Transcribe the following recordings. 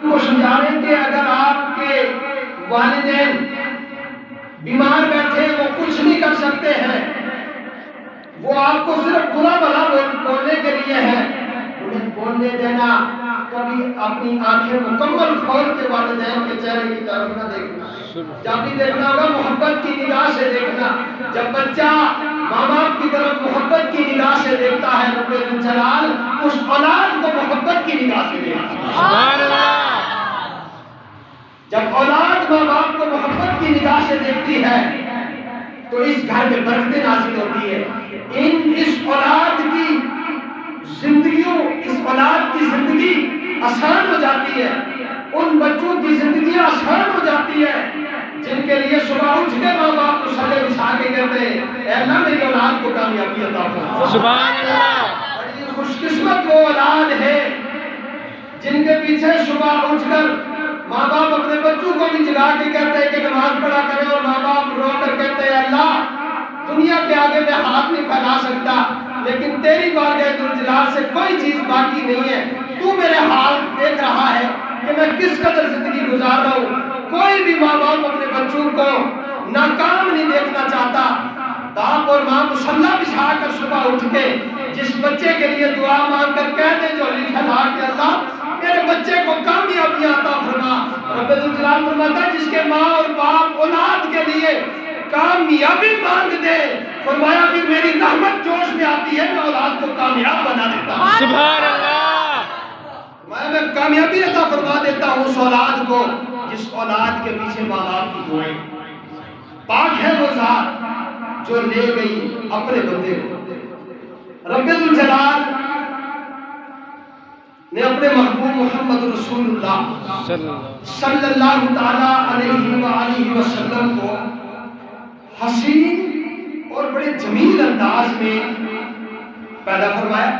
کو سمجھا رہے ہیں کہ اگر آپ کے والدین بیمار بیٹھے وہ کچھ نہیں کر سکتے ہیں، وہ آپ کو صرف برا بھلا بولنے کے لیے ہے، انہیں بولنے دینا، کبھی اپنی آنکھیں مکمل کھول کے والدین کے چہرے کی طرف نہ دیکھنا، جب بھی دیکھنا ہوگا محبت کی نگاہ سے دیکھنا۔ جب بچہ ماں باپ کی طرف محبت کی نگاہ سے دیکھتا ہے، رب الجلال اس اولاد کو محبت کی نگاہ سے دیکھتا ہے۔ سبحان اللہ۔ جب اولاد ماں باپ کو محبت کی نگاہ سے دیکھتی ہے تو اس گھر میں برکتیں نازل ہوتی ہے۔ اس اولاد کی زندگیوں، اس اولاد کی زندگی آسان ہو جاتی ہے، ان بچوں کی زندگی آسان ہو جاتی ہے جن کے لیے صبح اٹھ کے ماں باپ کو سلے بچھا کے کہتے ہیں اے اللہ میری اولاد کو کامیابی عطا فرما۔ سبحان اللہ۔ بڑی خوش قسمت وہ اولاد ہے جن کے پیچھے صبح اٹھ کر ماں باپ اپنے بچوں کو بھی جگا کے کہتے ہیں کہ نماز پڑھا کریں، اور ماں باپ رو کر کہتے ہیں اللہ دنیا کے آگے میں ہاتھ نہیں پھیلا سکتا، لیکن تیری بارگاہ ذوالجلال سے کوئی چیز باقی نہیں ہے، تو میرے حال دیکھ رہا ہے کہ میں کس قدر زندگی گزار رہا ہوں۔ کوئی بھی ماں باپ اپنے بچوں کو ناکام نہیں دیکھنا چاہتا۔ باپ اور ماں مصلی بچھا کر صبح اٹھ کے جس بچے کے لیے دعا مانگ کر کہہ دیں جھولی پھیلا کے اللہ میرے بچے کو کامیابی عطا فرما، رب الجلال فرماتا ہے جس کے ماں اور باپ اولاد کے لیے کامیابی مانگ دے، فرمایا پھر میری رحمت جوش میں آتی ہے، میں اولاد کو کامیاب بنا دیتا ہوں۔ سبحان اللہ۔ میں کامیابی عطا فرما دیتا ہوں اس اولاد کو جس اولاد کے پیچھے ماں باپ کی دعائیں۔ پاک ہے وہ ذات جو لے گئی اپنے بندے کو۔ رب الجلال نے اپنے محبوب محمد رسول اللہ صلی اللہ تعالی علیہ وآلہ وسلم کو حسین اور بڑے جمیل انداز میں پیدا فرمایا۔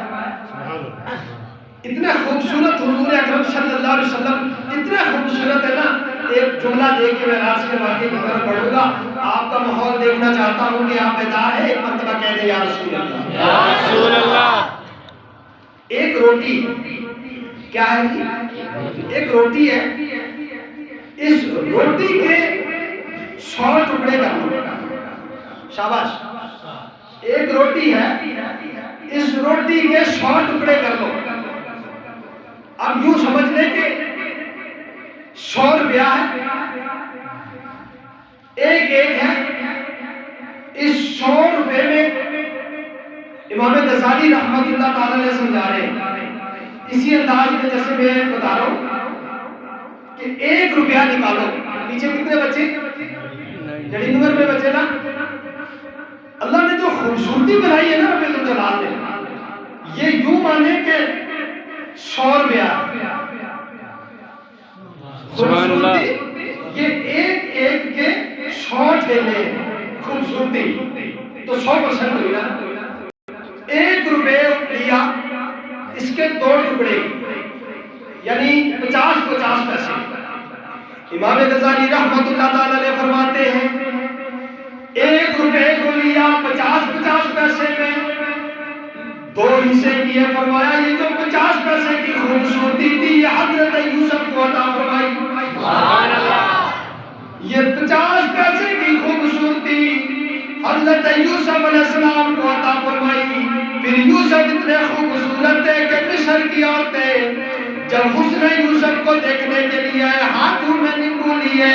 اتنا خوبصورت حضور اکرم صلی اللہ علیہ وسلم اتنا خوبصورت ہے نا، ایک جملہ دیکھ کے میں راز کے واقعے کی طرف بڑھوں گا، آپ کا ماحول دیکھنا چاہتا ہوں کہ آپ بیدار ہیں، ایک مرتبہ کہہ دیں یا رسول اللہ، یا رسول اللہ۔ ایک روٹی کیا ہے جی؟ ایک روٹی ہے، اس روٹی کے 100 ٹکڑے کر لو، شاباش۔ ایک روٹی ہے، اس روٹی کے 100 ٹکڑے کر لو۔ اب یوں سمجھ لیں کہ 100 روپیہ ہے، ایک ہے، اس 100 روپے میں امام غزالی رحمت اللہ تعالی علیہ سمجھا رہے ہیں اسی انداز میں جیسے میں بتا رہا ہوں کہ 1 روپیہ نکالو، پیچھے کتنے بچے؟ 99 روپے بچے نا۔ اللہ نے جو خوبصورتی بنائی ہے نا رب الجلال نے، یہ یوں مانے کہ 100 روپیہ خوبصورتی، یہ ایک کے 100 ٹھیلے خوبصورتی، تو 100% ہوئی نا۔ 1 روپے لیا، اس کے 2 ٹکڑے یعنی 50 پیسے۔ امام غزالی رحمت اللہ تعالی علیہ فرماتے ہیں 1 روپے کو لیا 50 پیسے میں 2 حصے کیے، فرمایا یہ جو 50 پیسے کی خوبصورتی تھی یہ حضرت یوسف کو عطا فرمائی۔ سبحان اللہ۔ یہ 50 پیسے کی خوبصورتی حضرت یوسف علیہ السلام کو عطا فرمائی۔ پھر یوسف اتنے خوبصورت تھے کہ مصر کی عورتیں جب حسن یوسف کو دیکھنے کے لیے ہاتھوں میں نیمبو لیے،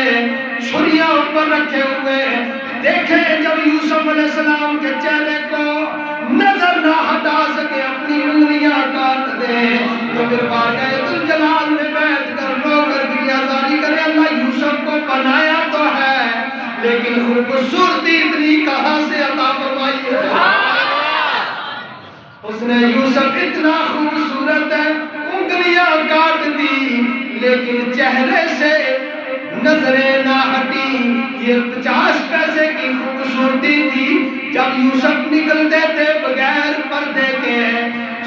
چھریاں اوپر رکھے ہوئے، دیکھیں جب یوسف علیہ السلام کے چہرے کو نظر نہ ہٹا سکے اپنی انگلیاں کاٹ دیں، تو پھر بارگاہ ذوالجلال میں بیٹھ کر رو کر گریہ کرے اللہ یوسف کو بنایا تو ہے لیکن خوبصورتی اتنی کہاں سے عطا فرمائی ہے۔ اس نے یوسف اتنا خوبصورت ہے، انگلیاں کاٹ دی لیکن چہرے سے نظریں نہ ہٹی۔ یہ 50 پیسے کی خوبصورتی تھی۔ جب یوسف نکلتے تھے بغیر پردے کے،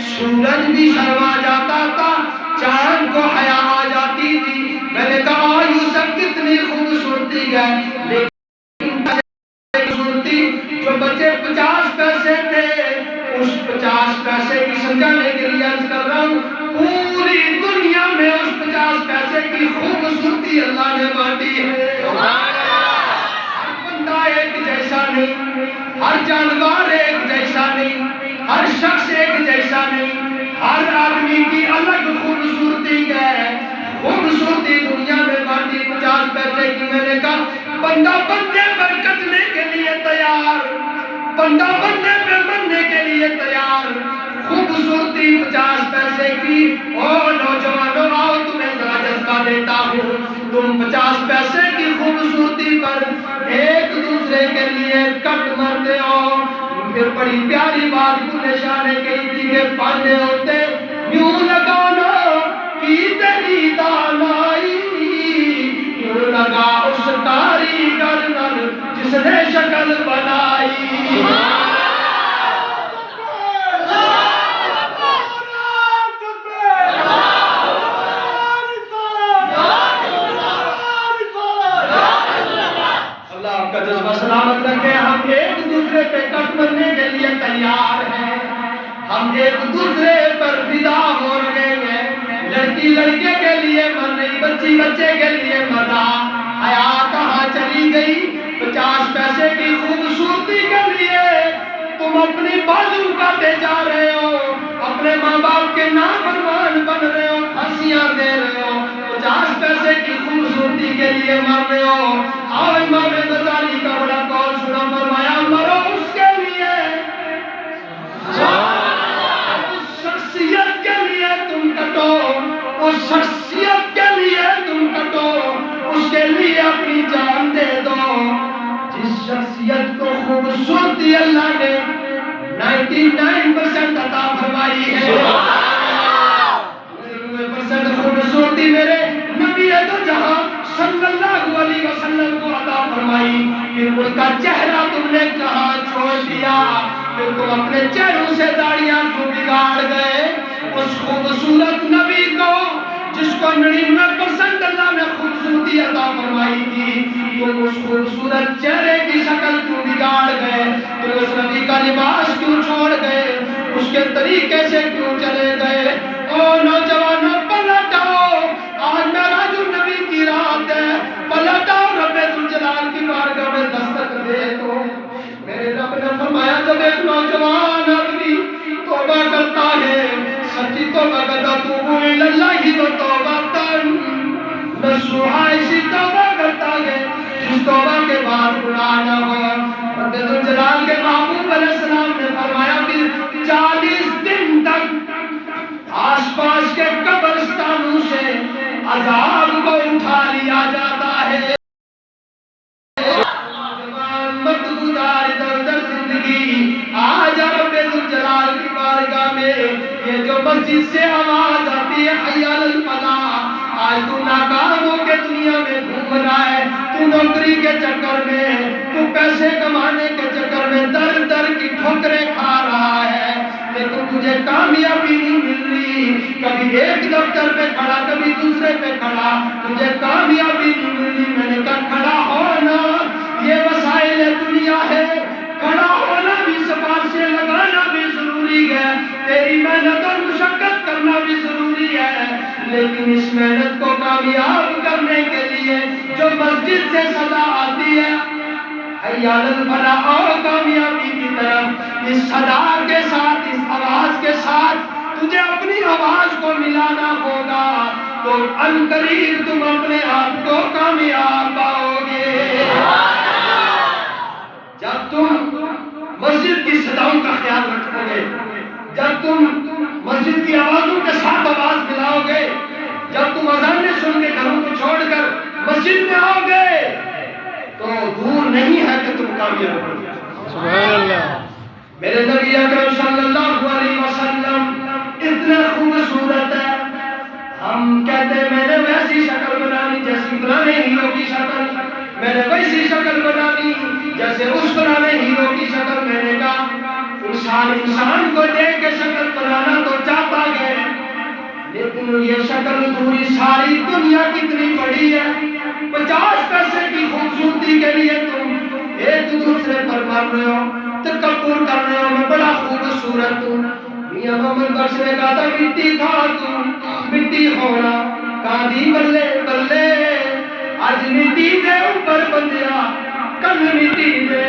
سورج بھی شرما جاتا تھا، چاند کو حیا آ جاتی تھی۔ میں نے کہا یوسف کتنی خوبصورتی ہے، لیکن جو بچے 50 پیسے تھے اس 50 پیسے کی سمجھانے کے لیے عرض کر رہا ہوں، پوری دنیا میں اس 50 پیسے ہر جانور ایک جیسا نہیں، ہر شخص ایک جیسا نہیں، ہر آدمی کی الگ خوبصورتی ہے۔ خوبصورتی دنیا میں بانٹی 50 پیسے کی، میں نے کہا بندہ بندے پر کٹنے کے لیے تیار، بندہ بندے پہ مرنے کے لیے تیار۔ خوبصورتی 50 پیسے کی۔ او نوجوانوں آؤ تمہیں ذرا جذبہ دیتا ہوں، تم 50 پیسے کی خوبصورتی پر ایک دوسرے کے لیے کٹ مرتے ہو۔ پھر بڑی پیاری بات بلے شاہ نے کہی تھی کہ پاندے ہوتے یوں لگانا کی تیری دانائی، یوں لگا اس کاریگر نل جس نے شکل بنائی۔ سلامت رکھے، ہم ایک دوسرے پہ کٹ مرنے کے لیے تیار ہیں، ہم ایک دوسرے پر فدا ہو رہے ہیں۔ لڑکی لڑکے کے لیے مر رہی، بچی بچے کے لیے مر رہا، حیا کہاں چلی گئی؟ 50 پیسے کی خوبصورتی کے لیے تم اپنی بازو کاٹے جا رہے ہو، اپنے ماں باپ کے نافرمان بن رہے ہو، پھانسیاں دے رہے ہو، 50 پیسے کی خوبصورتی کے لیے مر رہے ہو۔ آؤ امام غزالی کا بڑا قول سنا، فرمایا مرو اس کے لیے، اس شخصیت کے لیے تم کٹو، اس شخصیت کے لیے تم کٹو، اس کے لیے اپنی جان دے دو۔ جس شخصیت کو خوبصورتی اللہ نے 99% عطا فرمائی ہے، 99% خوبصورتی میرے نبی دو جہاں صلی اللہ علیہ وسلم کو عطا فرمائی، پھر ان کا چہرہ تم نے کہاں چھوڑ دیا؟ پھر تم اپنے چہروں سے داڑیاں کو بگاڑ گئے۔ اس خوبصورت نبی کو جس کو 99% اللہ نے خوبصورتی عطا فرمائی تھی، تم اس خوبصورت چہرے کی شکل کیوں بگاڑ گئے؟ تم اس نبی کا لباس کیوں چھوڑ گئے؟ اس کے طریقے سے کیوں چلے گئے؟ او نوجوانوں پلٹ آؤ، آج معراج النبی کی رات ہے، پلٹ آؤ، رب ذوالجلال کی بارگاہ میں دستک دے دو۔ میرے رب نے فرمایا جب ایک نوجوان آدمی توبہ کرتا ہے، سچی توبہ کرتا، توبوا الی اللہ توبۃ نصوحا، ایسی توبہ کرتا ہے جس توبہ کے بعد گناہ نہ ہو۔ رب ذوالجلال کے محبوب علیہ السلام نے فرمایا پھر 40 دن تک آس پاس کے قبرستانوں سے عذاب کو اٹھا لیا جاتا ہے۔ مت گزار ادھر زندگی، آج رب ذوالجلال کی بارگاہ میں یہ جو مسجد سے آواز آتی ہے حی علی الفلاح، آج تو ناکام ہو کے دنیا میں گھوم رہا ہے، تو نوکری کے چکر میں، تو پیسے کمانے کے چکر میں در در کی ٹھوکریں کھا رہا ہے، لیکن تجھے کامیابی نہیں مل رہی، کبھی ایک دفتر پہ کھڑا کبھی دوسرے پہ کھڑا، تجھے کامیابی نہیں مل رہی۔ میں نے کہا کھڑا ہونا یہ وسائل دنیا ہے، کھڑا ہونا بھی سپاسے لگانا بھی ضروری ہے، تیری محنت اور مشقت کرنا بھی ضروری ہے، لیکن اس محنت کو کامیاب کرنے کے لیے جو مسجد سے صدا آتی ہے حی علی الفلاح، اور کامیابی کی طرف، اس صدا کے ساتھ، اس آواز کے ساتھ تجھے اپنی آواز کو ملانا ہوگا، تو عنقریب تم اپنے آپ کو کامیاب پاؤ گے۔ جب تم مسجد کی صداؤں کا خیال رکھو گے، جب تم مسجد کی آوازوں کے ساتھ آواز ملاؤ گے، جب تم اذانیں سن کے گھروں کو چھوڑ کر مسجد میں آؤ گے، تو دور نہیں ہے کہ تم کامیاب ہو گے۔ سبحان اللہ۔ میرے نبی اکرم صلی اللہ علیہ وسلم اتنے خوبصورت ہے، ہم کہتے ہیں میں نے ویسی شکل بنانی جیسی پرانے ہیرو کی شکل، میں نے ویسی شکل بنانی جیسے اس پرانے ہیرو کی شکل۔ میں نے کہا انسان کو دیکھ کے شکل بنانا تو چاہتا ہے، لیکن یہ شکل پوری ساری دنیا کتنی بڑی ہے، 50 پیسے کی خوبصورتی کے لیے تم ایک دوسرے پر مر رہے ہو، تکبر کر رہے ہو، میں بڑا خوبصورت ہوں۔ میاں محمد بخش نے کہا تھا مٹی تھا تم مٹی ہونا، کاندھی بلے بلے آج مٹی دے اوپر بندیا کل مٹی دے